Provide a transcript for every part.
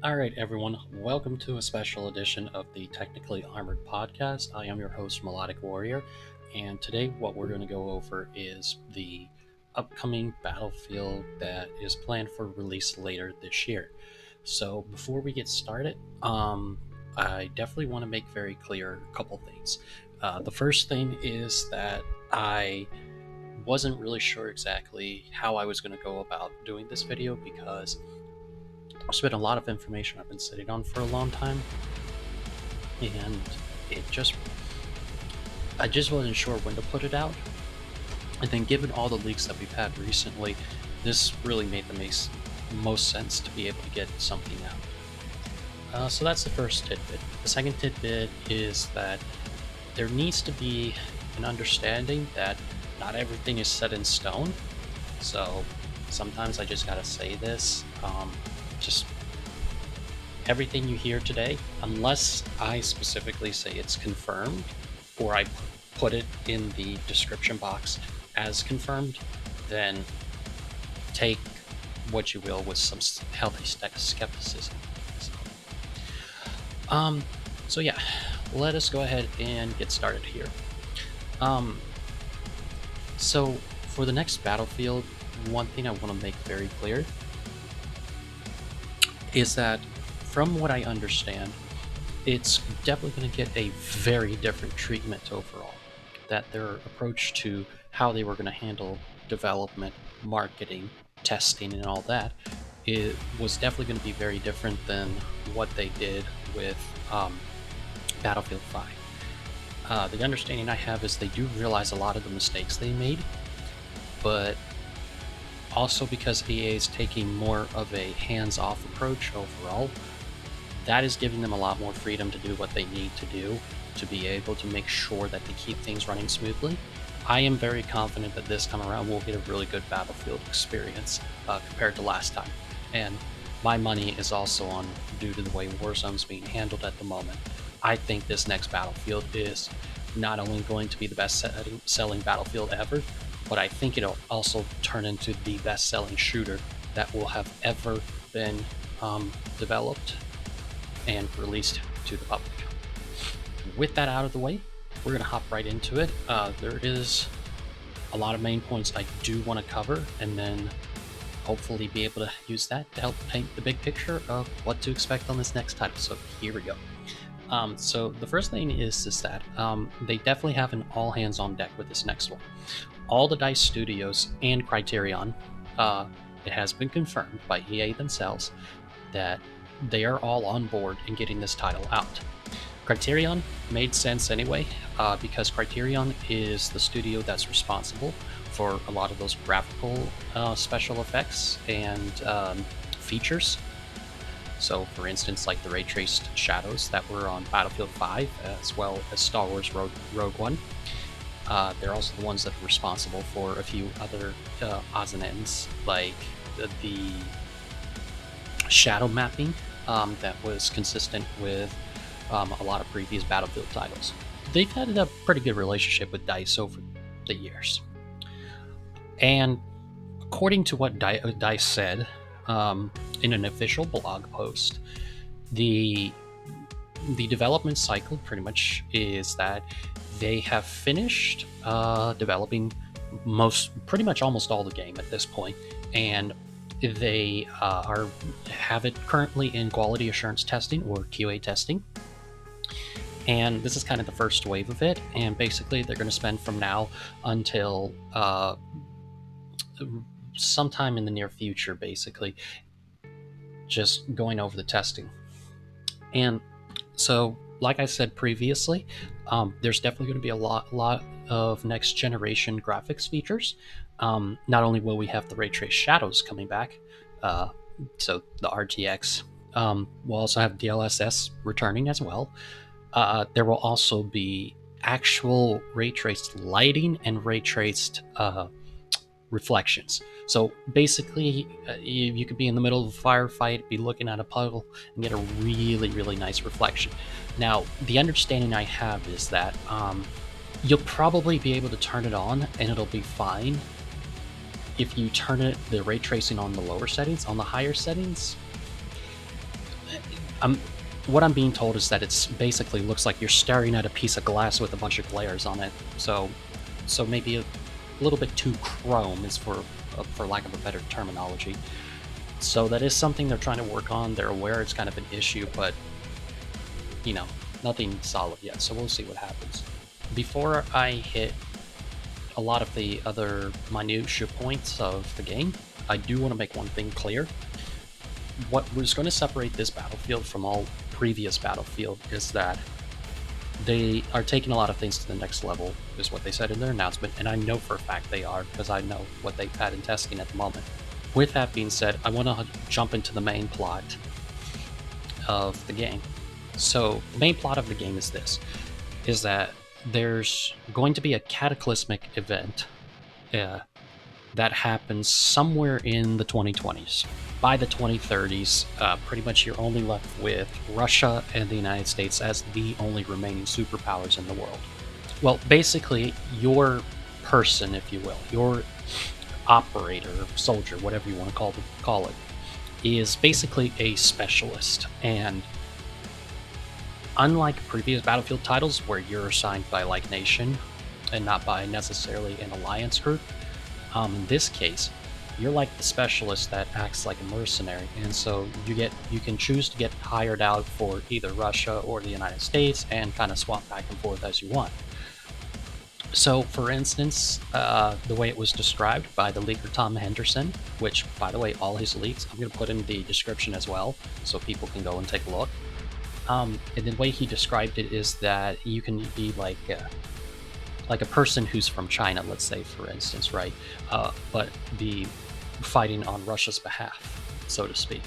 Alright, everyone, welcome to a special edition of the Technically Armored Podcast. I am your host, Melodic Warrior, and today what we're going to go over is the upcoming Battlefield that is planned for release later this year. So, before we get started, I definitely want to make very clear a couple things. The first thing is that I wasn't really sure exactly how I was going to go about doing this video because there's been a lot of information I've been sitting on for a long time, and I just wasn't sure when to put it out. And then, given all the leaks that we've had recently, this really made the most sense to be able to get something out. So that's the first tidbit. The second tidbit is that there needs to be an understanding that not everything is set in stone. So sometimes I just gotta say this. Just everything you hear today, unless I specifically say it's confirmed or I put it in the description box as confirmed, then take what you will with some healthy skepticism. So yeah, let us go ahead and get started here. So for the next Battlefield, one thing I want to make very clear is that, from what I understand, it's definitely going to get a very different treatment overall. That their approach to how they were going to handle development, marketing, testing, and all that, it was definitely going to be very different than what they did with Battlefield 5. The understanding I have is they do realize a lot of the mistakes they made, but also because EA is taking more of a hands-off approach overall, that is giving them a lot more freedom to do what they need to do to be able to make sure that they keep things running smoothly. I am very confident that this time around we'll get a really good Battlefield experience compared to last time. And my money is also on, due to the way Warzone's being handled at the moment. I think this next Battlefield is not only going to be the best-selling Battlefield ever, but I think it'll also turn into the best-selling shooter that will have ever been developed and released to the public. With that out of the way, we're going to hop right into it. There is a lot of main points I do want to cover, and then hopefully be able to use that to help paint the big picture of what to expect on this next title. So here we go. So the first thing is that they definitely have an all hands on deck with this next one. All the DICE studios and Criterion, it has been confirmed by EA themselves that they are all on board in getting this title out. Criterion made sense anyway, because Criterion is the studio that's responsible for a lot of those graphical special effects and features. So, for instance, like the ray-traced shadows that were on Battlefield 5, as well as Star Wars Rogue One. They're also the ones that are responsible for a few other odds and ends, like the shadow mapping that was consistent with a lot of previous Battlefield titles. They've had a pretty good relationship with DICE over the years. And according to what DICE said in an official blog post, the development cycle pretty much is that they have finished developing pretty much almost all the game at this point, and they have it currently in quality assurance testing, or QA testing. And this is kind of the first wave of it, and basically they're going to spend from now until sometime in the near future, basically, just going over the testing. And so, like I said previously, there's definitely going to be a lot of next generation graphics features. Not only will we have the ray trace shadows coming back, so the RTX, we'll also have DLSS returning as well. There will also be actual ray traced lighting and ray traced reflections. So basically, you could be in the middle of a firefight, be looking at a puddle, and get a really, really nice reflection. Now, the understanding I have is that you'll probably be able to turn it on, and it'll be fine. If you turn the ray tracing on the lower settings, on the higher settings, I'm what I'm being told is that it's basically looks like you're staring at a piece of glass with a bunch of glares on it. So maybe a little bit too chrome is for lack of a better terminology. So that is something they're trying to work on. They're aware it's kind of an issue, but you know, nothing solid yet. So we'll see what happens. Before I hit a lot of the other minutiae points of the game, I do want to make one thing clear. What was going to separate this battlefield from all previous battlefield is that they are taking a lot of things to the next level, is what they said in their announcement, and I know for a fact they are, because I know what they've had in testing at the moment. With that being said, I want to jump into the main plot of the game. So the main plot of the game is this, is that there's going to be a cataclysmic event that happens somewhere in the 2020s. By the 2030s, pretty much you're only left with Russia and the United States as the only remaining superpowers in the world. Well, basically, your person, if you will, your operator, soldier, whatever you want to call it, is basically a specialist. And unlike previous Battlefield titles where you're assigned by like nation and not by necessarily an alliance group, in this case, you're like the specialist that acts like a mercenary, and so you can choose to get hired out for either Russia or the United States and kind of swap back and forth as you want. So, for instance, the way it was described by the leaker Tom Henderson, which, by the way, all his leaks I'm going to put in the description as well, so people can go and take a look. And the way he described it is that you can be like a person who's from China, let's say, for instance, right? But be fighting on Russia's behalf, so to speak.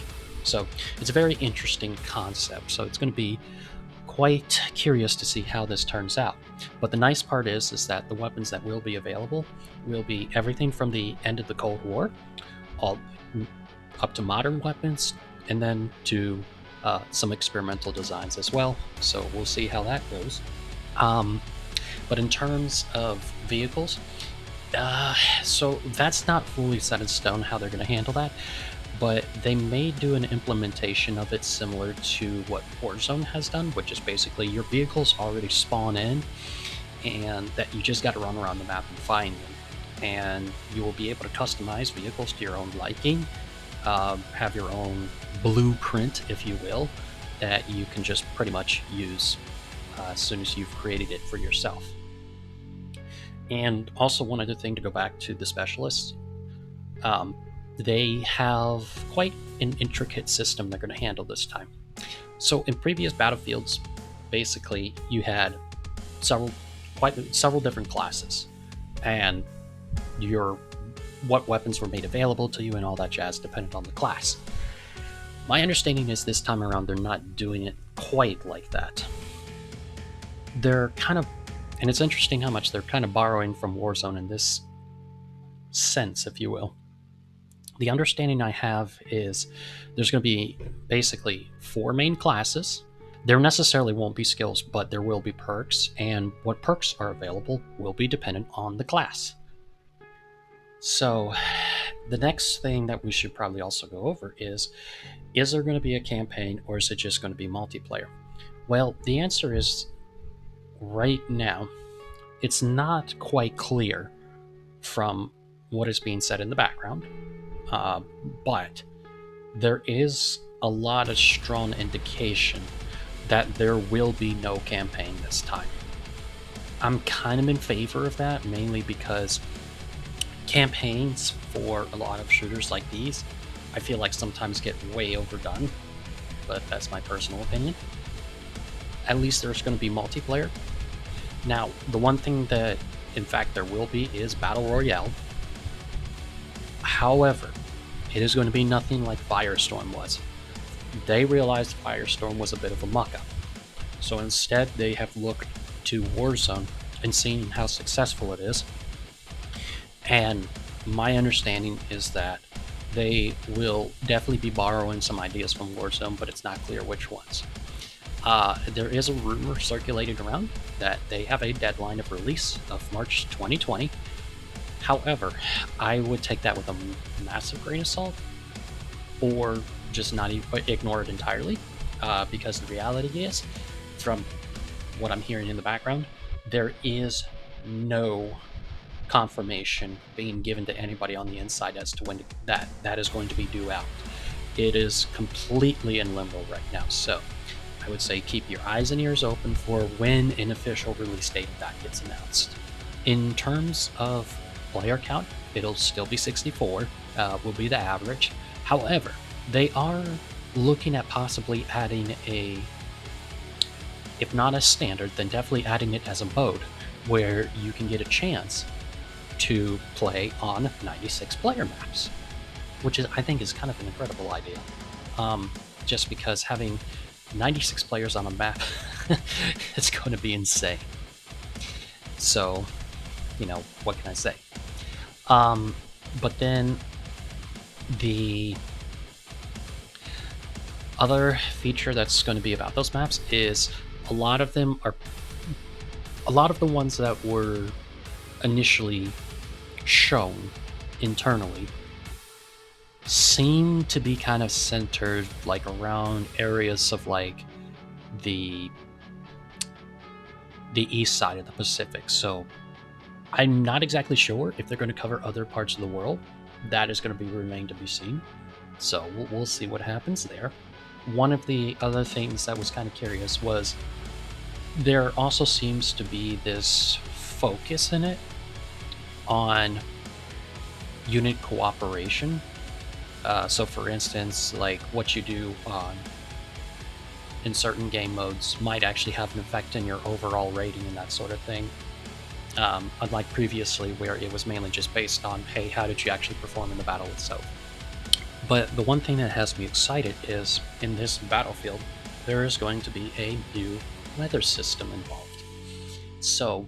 So it's a very interesting concept. So it's going to be quite curious to see how this turns out. But the nice part is that the weapons that will be available will be everything from the end of the Cold War, all up to modern weapons, and then to some experimental designs as well. So we'll see how that goes. But in terms of vehicles, so that's not fully set in stone how they're going to handle that, but they may do an implementation of it similar to what Warzone has done, which is basically your vehicles already spawn in and that you just got to run around the map and find them. And you will be able to customize vehicles to your own liking, have your own blueprint, if you will, that you can just pretty much use as soon as you've created it for yourself. And also, one other thing to go back to the specialists, they have quite an intricate system they're going to handle this time. So in previous battlefields, basically you had several different classes, and what weapons were made available to you and all that jazz depended on the class. My understanding is this time around they're not doing it quite like that. They're kind of, and it's interesting how much they're kind of borrowing from Warzone in this sense, if you will. The understanding I have is there's going to be basically 4 main classes. There necessarily won't be skills, but there will be perks, and what perks are available will be dependent on the class. So the next thing that we should probably also go over is there going to be a campaign, or is it just going to be multiplayer? Well, the answer is right now it's not quite clear from what is being said in the background, but there is a lot of strong indication that there will be no campaign this time. I'm kind of in favor of that, mainly because campaigns for a lot of shooters like these, I feel like sometimes get way overdone, but that's my personal opinion. At least there's going to be multiplayer. Now, the one thing that, in fact, there will be is Battle Royale. However, it is going to be nothing like Firestorm was. They realized Firestorm was a bit of a muck-up. So instead, they have looked to Warzone and seen how successful it is. And my understanding is that they will definitely be borrowing some ideas from Warzone, but it's not clear which ones. There is a rumor circulating around that they have a deadline of release of March 2020. However, I would take that with a massive grain of salt, or just not ignore it entirely. because the reality is, from what I'm hearing in the background, there is no confirmation being given to anybody on the inside as to when that is going to be due out. It is completely in limbo right now. So I would say keep your eyes and ears open for when an official release date of that gets announced. In terms of player count, it'll still be 64, will be the average. However, they are looking at possibly adding a, if not a standard, then definitely adding it as a mode where you can get a chance to play on 96 player maps, which is, I think, is kind of an incredible idea. Just because having 96 players on a map, it's going to be insane. So, what can I say? But then the other feature that's going to be about those maps is a lot of the ones that were initially shown internally seem to be kind of centered like around areas of like the east side of the Pacific. So I'm not exactly sure if they're going to cover other parts of the world. That is going to remain to be seen. So we'll see what happens there. One of the other things that was kind of curious was there also seems to be this focus in it on unit cooperation. So for instance, like what you do in certain game modes might actually have an effect in your overall rating and that sort of thing. Unlike previously where it was mainly just based on, hey, how did you actually perform in the battle itself? But the one thing that has me excited is in this battlefield, there is going to be a new weather system involved. So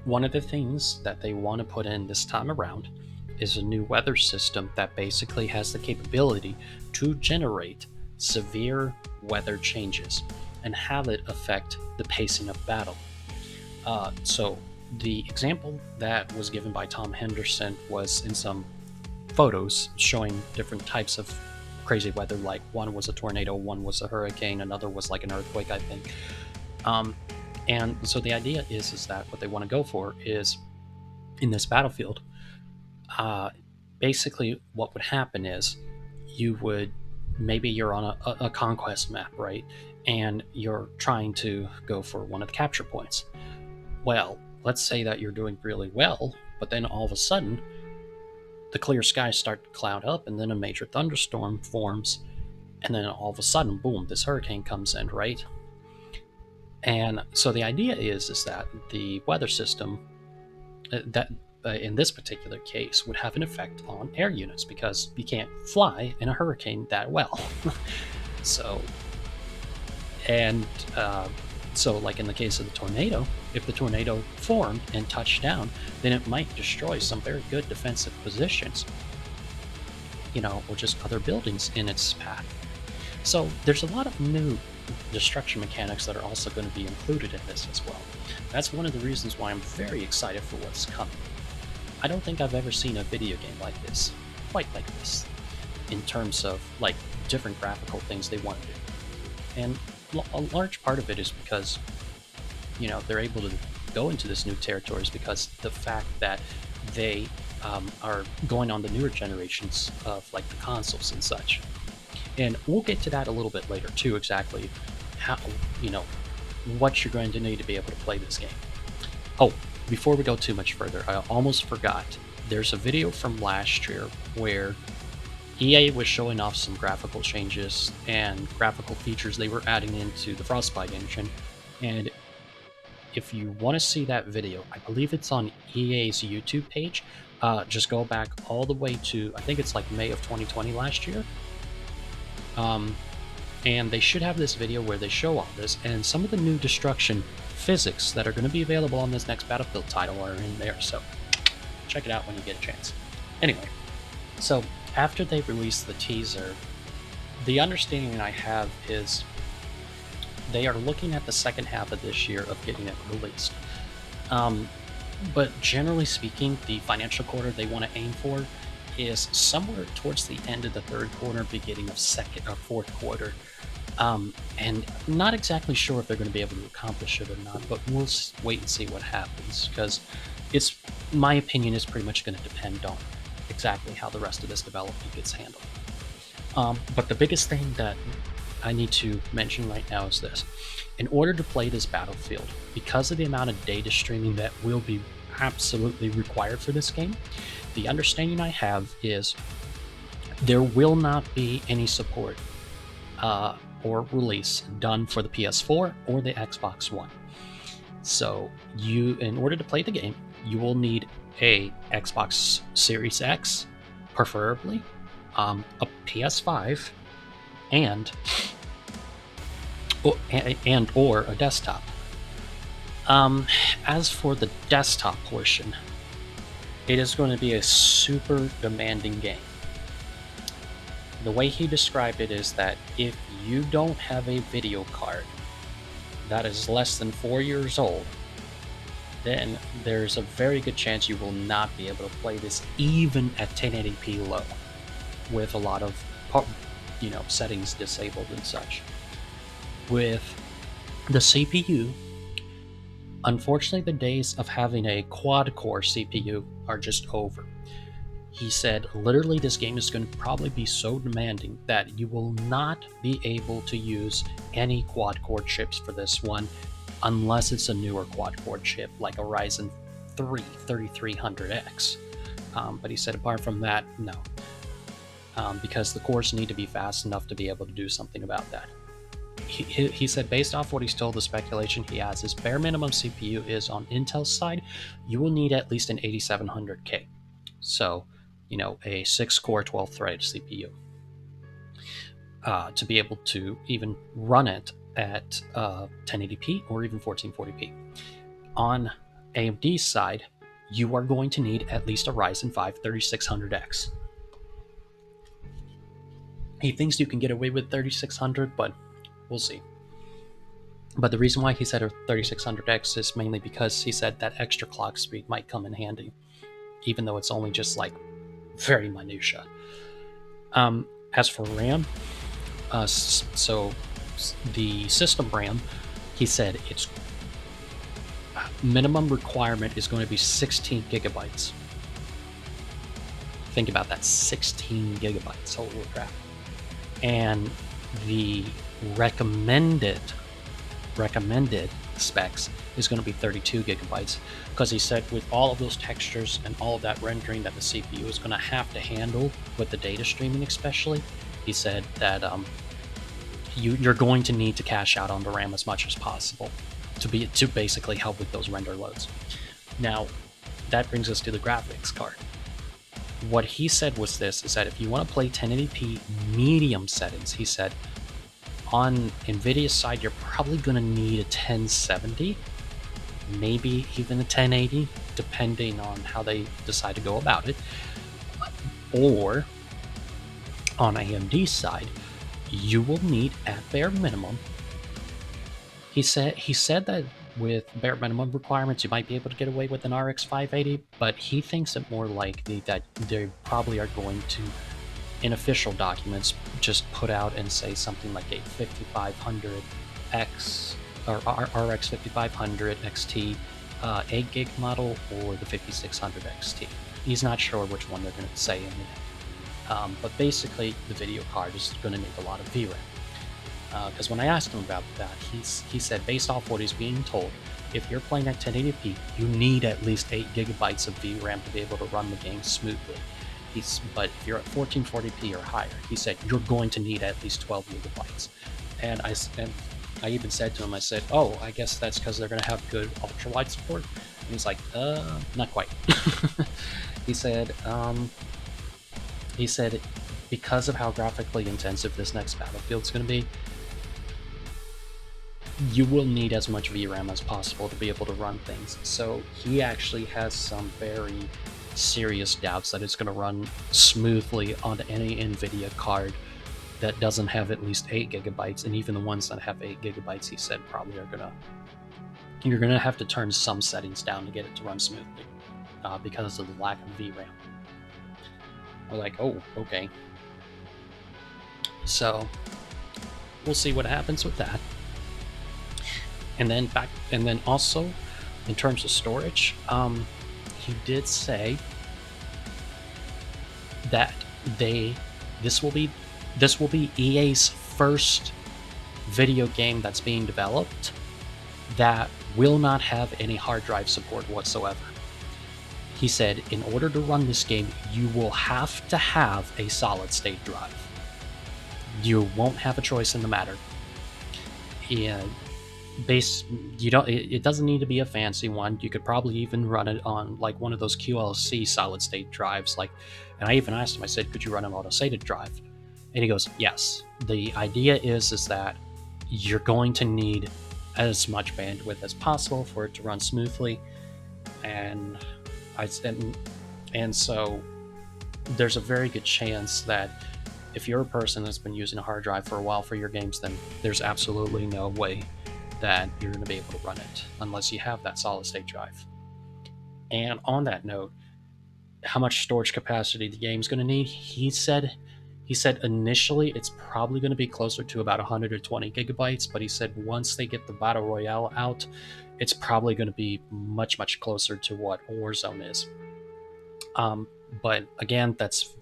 one of the things that they want to put in this time around is a new weather system that basically has the capability to generate severe weather changes and have it affect the pacing of battle. So the example that was given by Tom Henderson was in some photos showing different types of crazy weather, like one was a tornado, one was a hurricane, another was like an earthquake, I think. And so the idea is that what they want to go for is in this battlefield, basically what would happen is maybe you're on a conquest map, right? And you're trying to go for one of the capture points. Well, let's say that you're doing really well, but then all of a sudden the clear skies start to cloud up and then a major thunderstorm forms, and then all of a sudden, boom, this hurricane comes in, right? And so the idea is that the weather system that in this particular case would have an effect on air units because you can't fly in a hurricane that well. So like in the case of the tornado, if the tornado formed and touched down, then it might destroy some very good defensive positions, or just other buildings in its path. So there's a lot of new destruction mechanics that are also going to be included in this as well. That's one of the reasons why I'm very excited for what's coming. I don't think I've ever seen a video game like this, quite like this, in terms of like different graphical things they want to do. And a large part of it is because, they're able to go into this new territories because the fact that they are going on the newer generations of like the consoles and such. And we'll get to that a little bit later too, exactly how, what you're going to need to be able to play this game. Oh, before we go too much further, I almost forgot. There's a video from last year where EA was showing off some graphical changes and graphical features they were adding into the Frostbite engine. And if you want to see that video, I believe it's on EA's YouTube page. Just go back all the way to, I think it's like May of 2020 last year. And they should have this video where they show all this, and some of the new destruction physics that are going to be available on this next Battlefield title are in there, so check it out when you get a chance. Anyway, so after they released the teaser, the understanding I have is they are looking at the second half of this year of getting it released. But generally speaking, the financial quarter they want to aim for is somewhere towards the end of the third quarter, beginning of second or fourth quarter. And not exactly sure if they're going to be able to accomplish it or not, but we'll wait and see what happens, because it's, my opinion is pretty much going to depend on exactly how the rest of this development gets handled. But the biggest thing that I need to mention right now is this. In order to play this Battlefield, because of the amount of data streaming that will be absolutely required for this game, the understanding I have is there will not be any support or release done for the PS4 or the Xbox One. So in order to play the game, you will need a Xbox Series X, preferably, a PS5, and or a desktop. As for the desktop portion, it is going to be a super demanding game. The way he described it is that if you don't have a video card that is less than 4 years old, then there's a very good chance you will not be able to play this even at 1080p low, with a lot of settings disabled and such. With the CPU, unfortunately, the days of having a quad-core CPU are just over. He said, literally, this game is going to probably be so demanding that you will not be able to use any quad-core chips for this one, unless it's a newer quad-core chip, like a Ryzen 3 3300X. But he said, apart from that, no. Because the cores need to be fast enough to be able to do something about that. He said, based off what he's told, the speculation he has is bare minimum CPU is on Intel's side, you will need at least an 8700K. So, a 6-core, 12-threaded CPU to be able to even run it at 1080p or even 1440p. On AMD's side, you are going to need at least a Ryzen 5 3600X. He thinks you can get away with 3600, but we'll see. But the reason why he said a 3600X is mainly because he said that extra clock speed might come in handy, even though it's only just like very minutia. As for RAM, so the system RAM, he said its minimum requirement is going to be 16 gigabytes. Think about that, 16 gigabytes, holy crap. And the recommended specs is going to be 32 gigabytes, because he said with all of those textures and all of that rendering that the CPU is going to have to handle with the data streaming especially, he said that you're going to need to cash out on the RAM as much as possible to basically help with those render loads. Now, that brings us to the graphics card. What he said was this, is that if you want to play 1080p medium settings, he said, on NVIDIA's side, you're probably going to need a 1070, maybe even a 1080, depending on how they decide to go about it. Or, on AMD's side, you will need, at bare minimum, he said that with bare minimum requirements, you might be able to get away with an RX 580, but he thinks it more likely that they probably are going to, in official documents, just put out and say something like a 5500X or RX 5500 XT 8 gig model, or the 5600 XT. He's not sure which one they're going to say in it. But basically, the video card is going to need a lot of VRAM. Because when I asked him about that, he said, based off what he's being told, if you're playing at 1080p, you need at least 8 gigabytes of VRAM to be able to run the game smoothly. But if you're at 1440p or higher, he said, you're going to need at least 12 gigabytes. And I even said to him, I said, oh, I guess that's because they're going to have good ultra-wide support. And he's like, not quite. He said, because of how graphically intensive this next Battlefield's going to be, you will need as much VRAM as possible to be able to run things. So he actually has some very serious doubts that it's going to run smoothly on any NVIDIA card that doesn't have at least 8 gigabytes, and even the ones that have 8 gigabytes, he said, probably you're gonna have to turn some settings down to get it to run smoothly because of the lack of VRAM. We're like, oh, okay. So we'll see what happens with that. And then also in terms of storage, he did say that they this will be EA's first video game that's being developed that will not have any hard drive support whatsoever. He said, in order to run this game, you will have to have a solid state drive. You won't have a choice in the matter. And you don't, it doesn't need to be a fancy one. You could probably even run it on like one of those QLC solid state drives. And I even asked him, I said, could you run an auto-sated drive? And he goes, yes. The idea is that you're going to need as much bandwidth as possible for it to run smoothly. And so there's a very good chance that if you're a person that's been using a hard drive for a while for your games, then there's absolutely no way that you're going to be able to run it unless you have that solid state drive. And on that note, how much storage capacity the game's going to need, he said initially it's probably going to be closer to about 120 gigabytes, but he said once they get the battle royale out, it's probably going to be much, much closer to what Warzone is. But again, that's,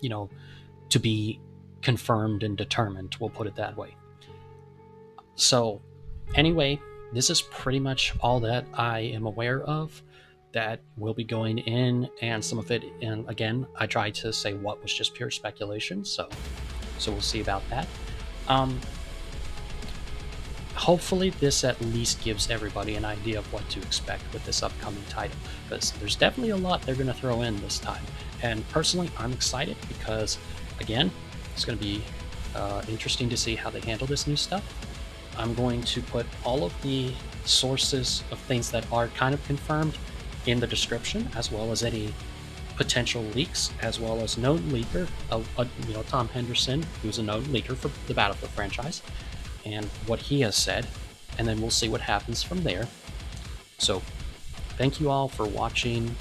to be confirmed and determined, we'll put it that way. So anyway, this is pretty much all that I am aware of that will be going in, and some of it, and again, I tried to say what was just pure speculation, so we'll see about that. Hopefully this at least gives everybody an idea of what to expect with this upcoming title, because there's definitely a lot they're going to throw in this time. And personally, I'm excited because, again, it's going to be interesting to see how they handle this new stuff. I'm going to put all of the sources of things that are kind of confirmed in the description, as well as any potential leaks, as well as known leaker, Tom Henderson, who's a known leaker for the Battlefield franchise, and what he has said, and then we'll see what happens from there. So thank you all for watching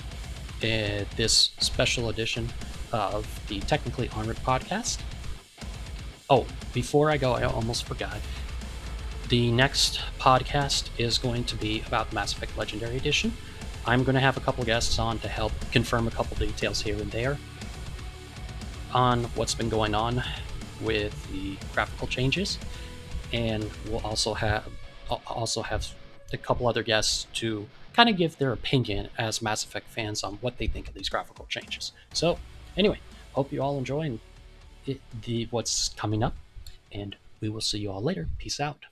this special edition of the Technically Armored podcast. Oh, before I go, I almost forgot. The next podcast is going to be about the Mass Effect Legendary Edition. I'm going to have a couple guests on to help confirm a couple details here and there on what's been going on with the graphical changes. And we'll also have a couple other guests to kind of give their opinion as Mass Effect fans on what they think of these graphical changes. So anyway, hope you all enjoy what's coming up, and we will see you all later. Peace out.